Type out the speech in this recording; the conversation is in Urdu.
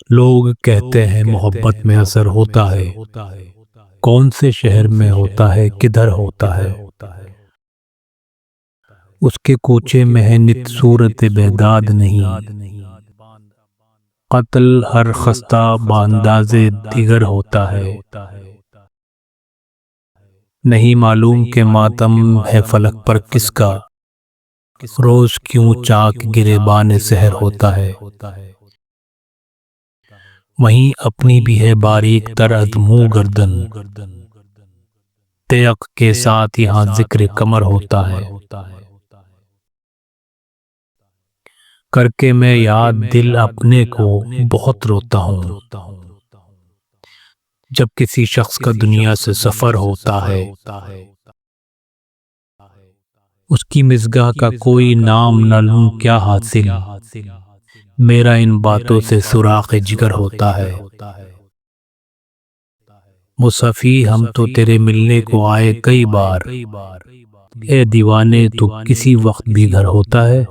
لوگ کہتے ہیں محبت میں اثر ہوتا ہے، کون سے شہر میں ہوتا ہے، کدھر ہوتا ہے؟ اس کے کوچے میں ہے نت صورت بیداد نہیں، قتل ہر خستہ بانداز دیگر ہوتا ہے۔ نہیں معلوم کہ ماتم ہے فلک پر کس کا، روز کیوں چاک گریبان سحر ہوتا ہے۔ وہیں اپنی بھی ہے باریک تر ادمو گردن، تیغ کے ساتھ یہاں ذکر کمر ہوتا ہے۔ کر کے میں یاد دل اپنے کو بہت روتا ہوں، جب کسی شخص کا دنیا سے سفر ہوتا ہے۔ اس کی مژگاہ کا کوئی نام نہ لوں کیا حاصل، میرا ان باتوں سے سوراخ جگر ہوتا ہے۔ مصطفی ہم تو تیرے ملنے کو آئے کئی بار، اے دیوانے تو کسی وقت بھی گھر ہوتا ہے۔